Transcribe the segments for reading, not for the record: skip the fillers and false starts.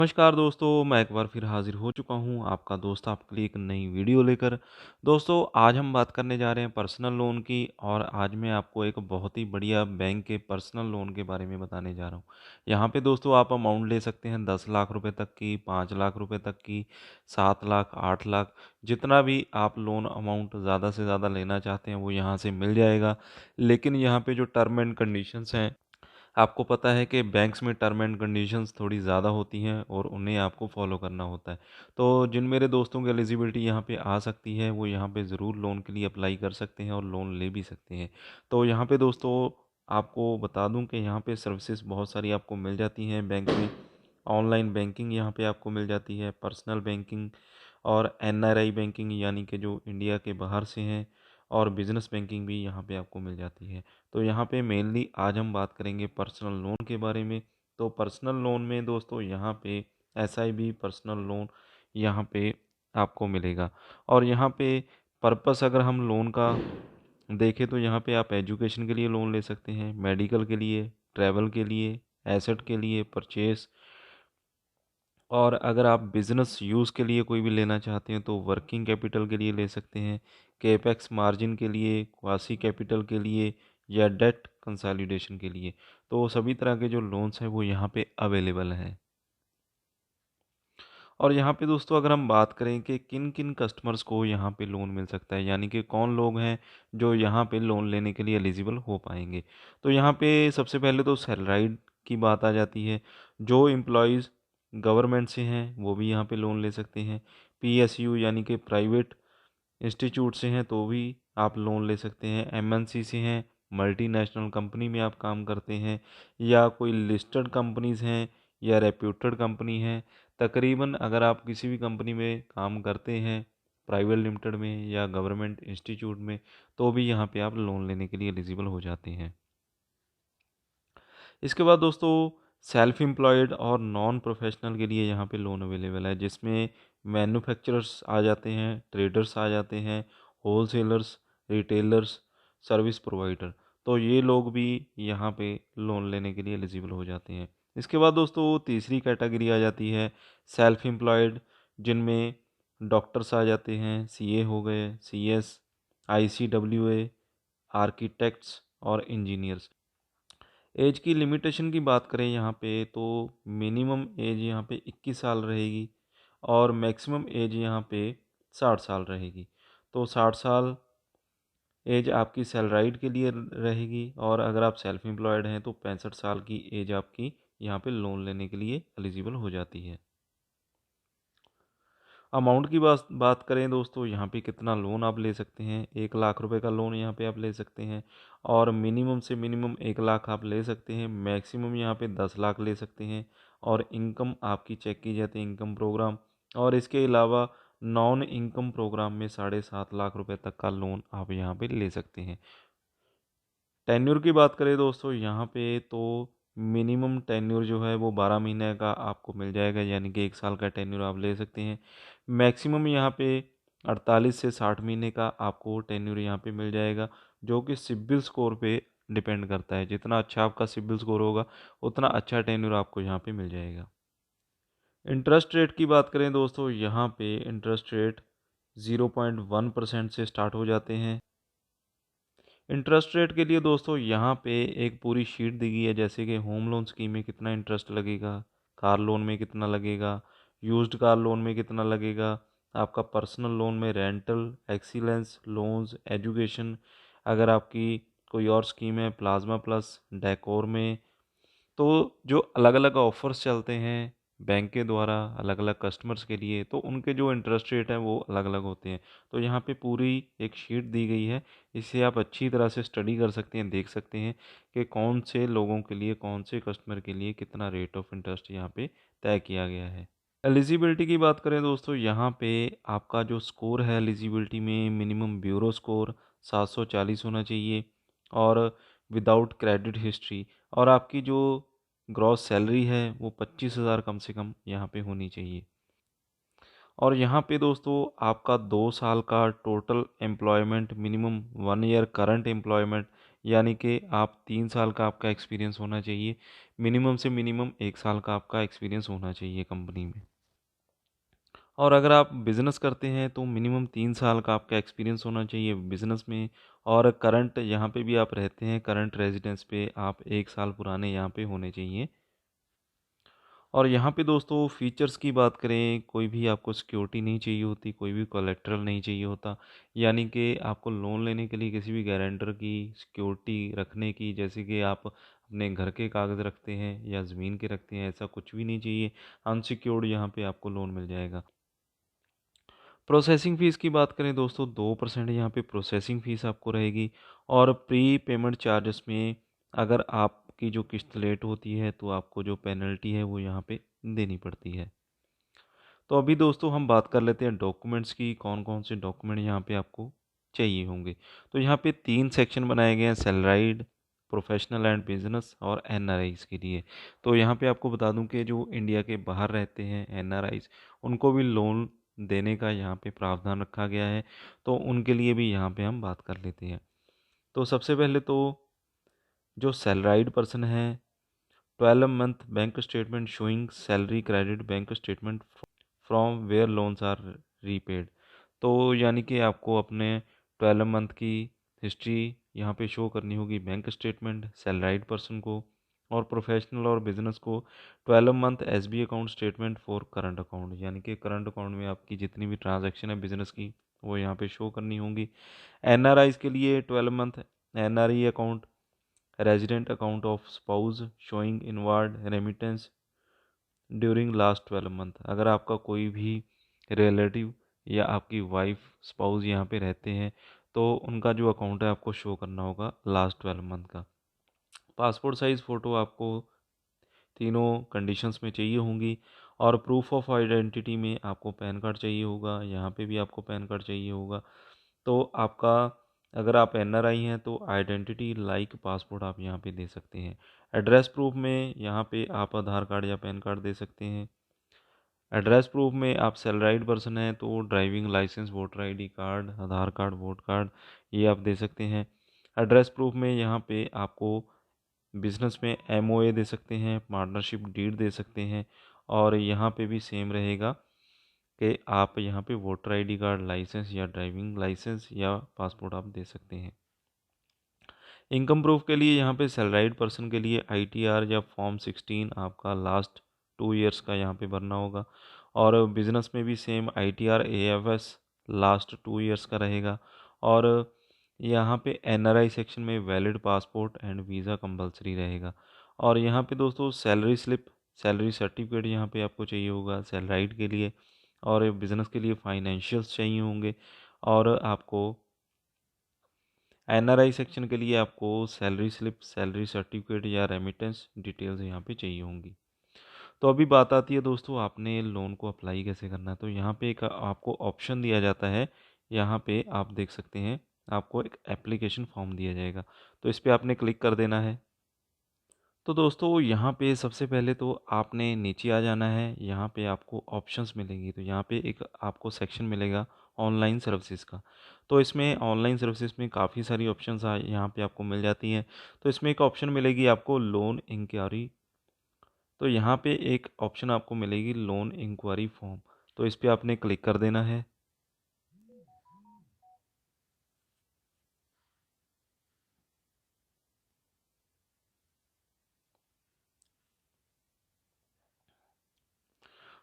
नमस्कार दोस्तों, मैं एक बार फिर हाज़िर हो चुका हूँ, आपका दोस्त आपके लिए एक नई वीडियो लेकर। दोस्तों, आज हम बात करने जा रहे हैं पर्सनल लोन की और आज मैं आपको एक बहुत ही बढ़िया बैंक के पर्सनल लोन के बारे में बताने जा रहा हूँ। यहाँ पे दोस्तों आप अमाउंट ले सकते हैं 10 लाख रुपए तक की, 5 लाख रुपए तक की, 7 लाख, 8 लाख, जितना भी आप लोन अमाउंट ज़्यादा से ज़्यादा लेना चाहते हैं, वो यहाँ से मिल जाएगा। लेकिन यहाँ पे जो टर्म एंड कंडीशंस हैं, आपको पता है कि बैंक्स में टर्म एंड कंडीशंस थोड़ी ज़्यादा होती हैं और उन्हें आपको फॉलो करना होता है। तो जिन मेरे दोस्तों की एलिजिबिलिटी यहाँ पे आ सकती है, वो यहाँ पे ज़रूर लोन के लिए अप्लाई कर सकते हैं और लोन ले भी सकते हैं। तो यहाँ पे दोस्तों आपको बता दूँ कि यहाँ पे सर्विसेज बहुत सारी आपको मिल जाती हैं बैंक में। ऑनलाइन बैंकिंग यहाँ पे आपको मिल जाती है, पर्सनल बैंकिंग और एनआरआई बैंकिंग यानी कि जो इंडिया के बाहर से हैं, और बिज़नेस बैंकिंग भी यहाँ पे आपको मिल जाती है। तो यहाँ पे मेनली आज हम बात करेंगे पर्सनल लोन के बारे में। तो पर्सनल लोन में दोस्तों यहाँ पे एसआईबी पर्सनल लोन यहाँ पे आपको मिलेगा। और यहाँ पे पर्पस अगर हम लोन का देखें तो यहाँ पे आप एजुकेशन के लिए लोन ले सकते हैं, मेडिकल के लिए, ट्रैवल के लिए, एसेट के लिए, परचेस, और अगर आप बिज़नेस यूज़ के लिए कोई भी लेना चाहते हैं तो वर्किंग कैपिटल के लिए ले सकते हैं, केपेक्स मार्जिन के लिए, क्वासी कैपिटल के लिए या डेट कंसोलिडेशन के लिए। तो सभी तरह के जो लोन्स हैं वो यहाँ पे अवेलेबल हैं। और यहाँ पे दोस्तों अगर हम बात करें कि किन किन कस्टमर्स को यहाँ पे लोन मिल सकता है, यानी कि कौन लोग हैं जो यहाँ पे लोन लेने के लिए एलिजिबल हो पाएंगे। तो यहाँ पे सबसे पहले तो सैलराइड की बात आ जाती है। जो एम्प्लॉयज़ गवर्नमेंट से हैं वो भी यहाँ पे लोन ले सकते हैं। पीएसयू यानी कि प्राइवेट इंस्टीट्यूट से हैं तो भी आप लोन ले सकते हैं। एमएनसी से हैं, मल्टीनेशनल कंपनी में आप काम करते हैं, या कोई लिस्टेड कंपनीज़ हैं या रेप्यूटेड कंपनी है। तकरीबन अगर आप किसी भी कंपनी में काम करते हैं, प्राइवेट लिमिटेड में या गवर्नमेंट इंस्टीट्यूट में, तो भी यहाँ पे आप लोन लेने के लिए एलिजिबल हो जाते हैं। इसके बाद दोस्तों सेल्फ एम्प्लॉयड और नॉन प्रोफेशनल के लिए यहाँ पे लोन अवेलेबल है, जिसमें मैन्युफैक्चरर्स आ जाते हैं, ट्रेडर्स आ जाते हैं, होलसेलर्स, रिटेलर्स, सर्विस प्रोवाइडर। तो ये लोग भी यहाँ पे लोन लेने के लिए एलिजिबल हो जाते हैं। इसके बाद दोस्तों तीसरी कैटेगरी आ जाती है सेल्फ एम्प्लॉयड, जिनमें डॉक्टर्स आ जाते हैं, सीए हो गए, सीएस, आईसीडब्ल्यूए, आर्किटेक्ट्स और इंजीनियर्स। एज की लिमिटेशन की बात करें यहाँ पे तो मिनिमम एज यहाँ पे 21 साल रहेगी और मैक्सिमम एज यहाँ पे 60 साल रहेगी। तो 60 साल एज आपकी सैलराइड के लिए रहेगी, और अगर आप सेल्फ एम्प्लॉयड हैं तो 65 साल की एज आपकी यहाँ पे लोन लेने के लिए एलिजिबल हो जाती है। अमाउंट की बात बात करें दोस्तों, यहाँ पे कितना लोन आप ले सकते हैं। 1 लाख रुपए का लोन यहाँ पे आप ले सकते हैं, और मिनिमम से मिनिमम 1 लाख आप ले सकते हैं, मैक्सिमम यहाँ पे 10 लाख ले सकते हैं। और इनकम आपकी चेक की जाती है, इनकम प्रोग्राम। और इसके अलावा नॉन इनकम प्रोग्राम में 7.5 लाख रुपए तक का लोन आप यहाँ पे ले सकते हैं। टेन्योर की बात करें दोस्तों, यहाँ पे तो मिनिमम टेन्योर जो है वो 12 महीने का आपको मिल जाएगा, यानी कि 1 साल का टेन्योर आप ले सकते हैं। मैक्सिमम यहाँ पे 48 से 60 महीने का आपको टेन्योर यहाँ पे मिल जाएगा, जो कि सिबिल स्कोर पे डिपेंड करता है। जितना अच्छा आपका सिबिल स्कोर होगा उतना अच्छा टेन्योर आपको यहाँ पे मिल जाएगा। इंटरेस्ट रेट की बात करें दोस्तों, यहाँ पे इंटरेस्ट रेट 0.1% से स्टार्ट हो जाते हैं। इंटरेस्ट रेट के लिए दोस्तों यहाँ पे एक पूरी शीट दी गई है, जैसे कि होम लोन स्कीम में कितना इंटरेस्ट लगेगा, कार लोन में कितना लगेगा, यूज्ड कार लोन में कितना लगेगा, आपका पर्सनल लोन में रेंटल, एक्सीलेंस लोन्स, एजुकेशन, अगर आपकी कोई और स्कीम है प्लाज्मा प्लस, डेकोर में। तो जो अलग अलग ऑफर्स चलते हैं बैंक के द्वारा अलग अलग कस्टमर्स के लिए, तो उनके जो इंटरेस्ट रेट हैं वो अलग अलग होते हैं। तो यहाँ पे पूरी एक शीट दी गई है, इसे आप अच्छी तरह से स्टडी कर सकते हैं, देख सकते हैं कि कौन से लोगों के लिए, कौन से कस्टमर के लिए कितना रेट ऑफ इंटरेस्ट यहाँ पे तय किया गया है। एलिजिबिलिटी की बात करें दोस्तों, यहाँ पे आपका जो स्कोर है एलिजिबिलिटी में, मिनिमम ब्यूरो स्कोर 740 होना चाहिए, और विदाउट क्रेडिट हिस्ट्री, और आपकी जो ग्रॉस सैलरी है वो 25,000 कम से कम यहाँ पे होनी चाहिए। और यहाँ पे दोस्तों आपका 2 साल का total employment, minimum 1 year current employment यानी कि आप 3 साल का आपका एक्सपीरियंस होना चाहिए, मिनिमम से मिनिमम 1 साल का आपका एक्सपीरियंस होना चाहिए कंपनी में। और अगर आप बिज़नेस करते हैं तो मिनिमम 3 साल का आपका एक्सपीरियंस होना चाहिए बिज़नेस में, और करंट जहाँ पे भी आप रहते हैं, करंट रेज़िडेंस पे आप 1 साल पुराने यहाँ पे होने चाहिए। और यहाँ पे दोस्तों फ़ीचर्स की बात करें, कोई भी आपको सिक्योरिटी नहीं चाहिए होती, कोई भी कोलेटरल नहीं चाहिए होता। यानी कि आपको लोन लेने के लिए किसी भी गारंटर की सिक्योरिटी रखने की, जैसे कि आप अपने घर के कागज़ रखते हैं या ज़मीन के रखते हैं, ऐसा कुछ भी नहीं चाहिए। अनसिक्योर्ड यहाँ पे आपको लोन मिल जाएगा। प्रोसेसिंग फ़ीस की बात करें दोस्तों, 2% यहाँ पे प्रोसेसिंग फ़ीस आपको रहेगी। और प्री पेमेंट चार्जेस में अगर आपकी जो किस्त लेट होती है तो आपको जो पेनल्टी है वो यहाँ पे देनी पड़ती है। तो अभी दोस्तों हम बात कर लेते हैं डॉक्यूमेंट्स की, कौन कौन से डॉक्यूमेंट यहाँ पे आपको चाहिए होंगे। तो यहाँ पे 3 सेक्शन बनाए गए हैं, सैलराइड, प्रोफेशनल एंड बिजनेस और एनआरआईज के लिए। तो यहाँ पे आपको बता दूं कि जो इंडिया के बाहर रहते हैं एनआरआईज, उनको भी लोन देने का यहाँ पे प्रावधान रखा गया है। तो उनके लिए भी यहाँ पे हम बात कर लेते हैं। तो सबसे पहले तो जो सैलराइड पर्सन है, 12 month bank statement showing salary credit bank statement from where loans are repaid. तो यानी कि आपको अपने 12 मंथ की हिस्ट्री यहाँ पे शो करनी होगी बैंक स्टेटमेंट सैलराइड पर्सन को, और प्रोफेशनल और बिजनेस को 12 month SB account statement for current account, यानी कि करंट अकाउंट में आपकी जितनी भी ट्रांजैक्शन है बिजनेस की वो यहाँ पे शो करनी होंगी। एनआरआईज के लिए 12 month NRE account, resident account of spouse showing inward remittance during last 12 month. अगर आपका कोई भी रिलेटिव या आपकी वाइफ स्पाउस यहाँ पे रहते हैं तो उनका जो अकाउंट है आपको शो करना होगा लास्ट 12 मंथ का। पासपोर्ट साइज़ फ़ोटो आपको तीनों कंडीशंस में चाहिए होंगी। और प्रूफ ऑफ आइडेंटिटी में आपको पैन कार्ड चाहिए होगा, यहाँ पे भी आपको पैन कार्ड चाहिए होगा। तो आपका, अगर आप एनआरआई हैं तो आइडेंटिटी लाइक पासपोर्ट आप यहाँ पे दे सकते हैं। एड्रेस प्रूफ में यहाँ पे आप आधार कार्ड या पैन कार्ड दे सकते हैं। एड्रेस प्रूफ में आप सैलराइड पर्सन हैं तो driving licence, voter ID card, Aadhaar card, vote card ये आप दे सकते हैं। एड्रेस प्रूफ में यहाँ पे आपको बिजनेस में एमओए दे सकते हैं, पार्टनरशिप डीड दे सकते हैं। और यहाँ पे भी सेम रहेगा कि आप यहाँ पे वोटर आईडी कार्ड, लाइसेंस या ड्राइविंग लाइसेंस या पासपोर्ट आप दे सकते हैं। इनकम प्रूफ के लिए यहाँ पे सैलराइड पर्सन के लिए आईटीआर या फॉर्म 16 आपका लास्ट 2 ईयर्स का यहाँ पे भरना होगा। और बिजनेस में भी same ITR AFS last 2 years का रहेगा। और यहाँ पे एनआरआई सेक्शन में valid passport and visa compulsory रहेगा। और यहाँ पे दोस्तों सैलरी स्लिप, सैलरी सर्टिफिकेट यहाँ पे आपको चाहिए होगा सैलराइड के लिए। और बिजनेस के लिए फाइनेंशियल्स चाहिए होंगे। और आपको एनआरआई सेक्शन के लिए आपको सैलरी स्लिप, सैलरी सर्टिफिकेट या रेमिटेंस डिटेल्स यहाँ पे चाहिए होंगी। तो अभी बात आती है दोस्तों आपने लोन को अप्लाई कैसे करना है। तो यहाँ पे एक आपको ऑप्शन दिया जाता है, यहाँ पे आप देख सकते हैं, आपको एक एप्लीकेशन फॉर्म दिया जाएगा। तो इस पे आपने क्लिक कर देना है। तो दोस्तों यहाँ पे सबसे पहले तो आपने नीचे आ जाना है, यहाँ पे आपको ऑप्शंस मिलेंगी। तो यहाँ पे एक आपको सेक्शन मिलेगा ऑनलाइन सर्विसेज का। तो इसमें ऑनलाइन सर्विसेज में काफ़ी सारी ऑप्शंस यहाँ पे आपको मिल जाती हैं। तो इसमें एक ऑप्शन मिलेगी आपको लोन इंक्वायरी। तो यहाँ पे एक ऑप्शन आपको मिलेगी लोन इंक्वायरी फॉर्म। तो इस पे आपने क्लिक कर देना है।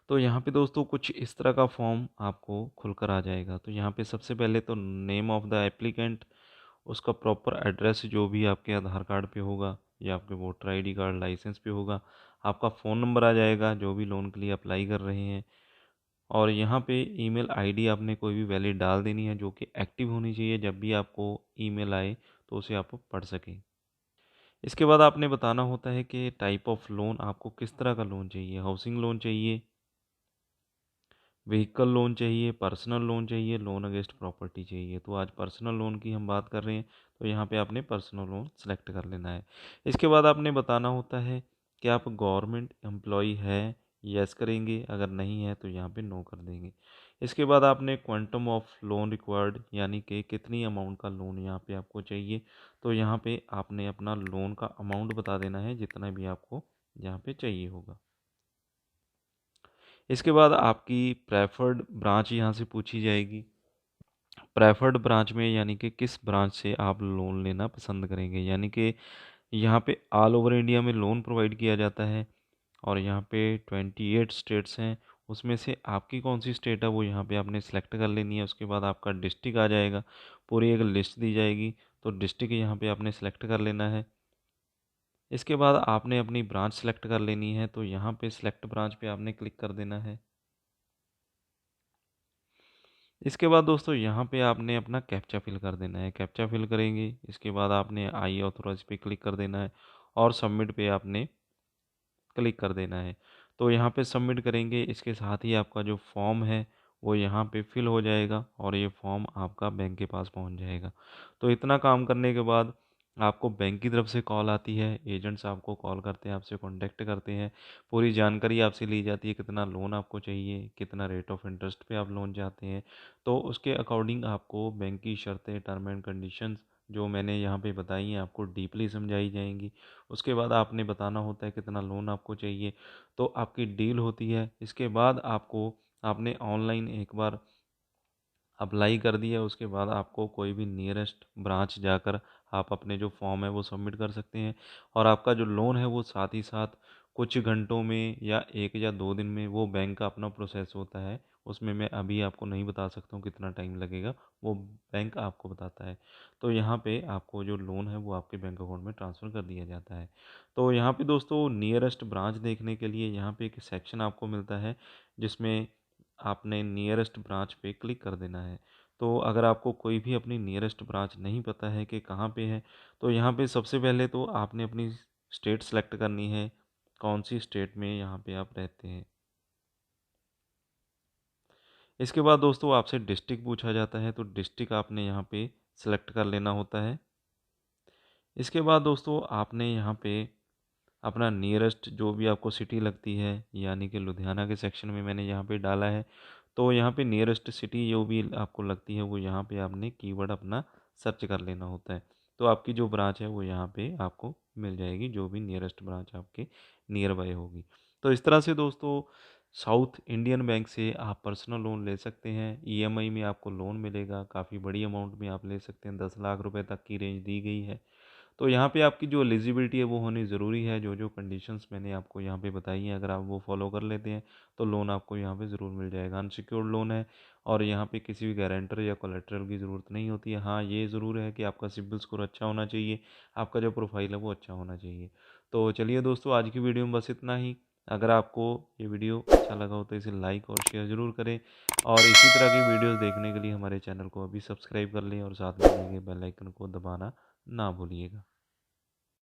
तो यहाँ पे दोस्तों कुछ इस तरह का फॉर्म आपको खुलकर आ जाएगा। तो यहाँ पे सबसे पहले तो नेम ऑफ़ द एप्लीकेंट, उसका प्रॉपर एड्रेस जो भी आपके आधार कार्ड पे होगा या आपके वोटर आईडी कार्ड, लाइसेंस पे होगा। आपका फ़ोन नंबर आ जाएगा जो भी लोन के लिए अप्लाई कर रहे हैं। और यहाँ पे ईमेल आईडी आपने कोई भी वैलिड डाल देनी है जो कि एक्टिव होनी चाहिए, जब भी आपको ईमेल आए तो उसे आप पढ़ सकें। इसके बाद आपने बताना होता है कि टाइप ऑफ लोन आपको किस तरह का लोन चाहिए, हाउसिंग लोन चाहिए, व्हीकल लोन चाहिए, पर्सनल लोन चाहिए, लोन अगेंस्ट प्रॉपर्टी चाहिए। तो आज पर्सनल लोन की हम बात कर रहे हैं, तो यहाँ पे आपने पर्सनल लोन सेलेक्ट कर लेना है। इसके बाद आपने बताना होता है कि आप गवर्नमेंट एम्प्लॉई है यस करेंगे, अगर नहीं है तो यहाँ पे नो कर देंगे। इसके बाद आपने क्वांटम ऑफ लोन रिक्वायर्ड यानी कि कितनी अमाउंट का लोन यहाँ पे आपको चाहिए, तो यहाँ पे आपने अपना लोन का अमाउंट बता देना है जितना भी आपको यहाँ पे चाहिए होगा। इसके बाद आपकी प्रेफर्ड ब्रांच यहाँ से पूछी जाएगी। प्रेफर्ड ब्रांच में यानी कि किस ब्रांच से आप लोन लेना पसंद करेंगे, यानी कि यहाँ पे ऑल ओवर इंडिया में लोन प्रोवाइड किया जाता है और यहाँ पे 28 स्टेट्स हैं, उसमें से आपकी कौन सी स्टेट है वो यहाँ पे आपने सेलेक्ट कर लेनी है। उसके बाद आपका डिस्ट्रिक्ट आ जाएगा, पूरी एक लिस्ट दी जाएगी, तो डिस्ट्रिक्ट यहाँ पे आपने सेलेक्ट कर लेना है। इसके बाद आपने अपनी ब्रांच सेलेक्ट कर लेनी है, तो यहाँ पे सेलेक्ट ब्रांच पे आपने क्लिक कर देना है। इसके बाद दोस्तों यहाँ पे आपने अपना कैप्चा फिल कर देना है। कैप्चा फिल करेंगे, इसके बाद आपने आई ऑथोराइज पे क्लिक कर देना है और सबमिट पे आपने क्लिक कर देना है। तो यहाँ पे सबमिट करेंगे, इसके साथ ही आपका जो फॉर्म है वो यहाँ पे फिल हो जाएगा और ये फॉर्म आपका बैंक के पास पहुँच जाएगा। तो इतना काम करने के बाद आपको बैंक की तरफ से कॉल आती है, एजेंट्स आपको कॉल करते हैं, आपसे कांटेक्ट करते हैं, पूरी जानकारी आपसे ली जाती है, कितना लोन आपको चाहिए, कितना रेट ऑफ इंटरेस्ट पे आप लोन चाहते हैं। तो उसके अकॉर्डिंग आपको बैंक की शर्तें, टर्म एंड कंडीशंस जो मैंने यहाँ पे बताई हैं आपको डीपली समझाई जाएंगी। उसके बाद आपने बताना होता है कितना लोन आपको चाहिए, तो आपकी डील होती है। इसके बाद आपने ऑनलाइन एक बार अप्लाई कर दिया, उसके बाद आपको कोई भी नियरेस्ट ब्रांच जाकर आप अपने जो फॉर्म है वो सबमिट कर सकते हैं और आपका जो लोन है वो साथ ही साथ कुछ घंटों में या 1 या 2 दिन में वो बैंक का अपना प्रोसेस होता है। उसमें मैं अभी आपको नहीं बता सकता हूँ कितना टाइम लगेगा, वो बैंक आपको बताता है। तो यहाँ पे आपको जो लोन है वो आपके बैंक अकाउंट में ट्रांसफ़र कर दिया जाता है। तो यहाँ पे दोस्तों नियरेस्ट ब्रांच देखने के लिए यहाँ पे एक सेक्शन आपको मिलता है जिसमें आपने नियरेस्ट ब्रांच पे क्लिक कर देना है। तो अगर आपको कोई भी अपनी नियरेस्ट ब्रांच नहीं पता है कि कहाँ पे है, तो यहाँ पे सबसे पहले तो आपने अपनी स्टेट सेलेक्ट करनी है, कौन सी स्टेट में यहाँ पे आप रहते हैं। इसके बाद दोस्तों आपसे डिस्ट्रिक्ट पूछा जाता है, तो डिस्ट्रिक्ट आपने यहाँ पे सेलेक्ट कर लेना होता है। इसके बाद दोस्तों आपने यहाँ पे अपना नियरेस्ट जो भी आपको सिटी लगती है, यानी कि लुधियाना के सेक्शन में मैंने यहाँ पे डाला है, तो यहाँ पे नियरेस्ट सिटी जो भी आपको लगती है वो यहाँ पे आपने कीवर्ड अपना सर्च कर लेना होता है। तो आपकी जो ब्रांच है वो यहाँ पे आपको मिल जाएगी, जो भी नियरेस्ट ब्रांच आपके नियर बाय होगी। तो इस तरह से दोस्तों साउथ इंडियन बैंक से आप पर्सनल लोन ले सकते हैं। ईएमआई में आपको लोन मिलेगा, काफ़ी बड़ी अमाउंट में आप ले सकते हैं, 10 लाख रुपए तक की रेंज दी गई है। तो यहाँ पे आपकी जो एलिजिबिलिटी है वो होनी ज़रूरी है, जो जो कंडीशंस मैंने आपको यहाँ पे बताई हैं अगर आप वो फॉलो कर लेते हैं तो लोन आपको यहाँ पे ज़रूर मिल जाएगा। अनसिक्योर्ड लोन है और यहाँ पे किसी भी गारंटर या कोलेटरल की ज़रूरत नहीं होती है। हाँ, ये ज़रूर है कि आपका सिबिल स्कोर अच्छा होना चाहिए, आपका जो प्रोफाइल है वो अच्छा होना चाहिए। तो चलिए दोस्तों, आज की वीडियो में बस इतना ही। अगर आपको ये वीडियो अच्छा लगा हो तो इसे लाइक और शेयर ज़रूर करें और इसी तरह की वीडियोज़ देखने के लिए हमारे चैनल को अभी सब्सक्राइब कर लें और साथ में लगे बेल आइकन को दबाना ना भूलिएगा।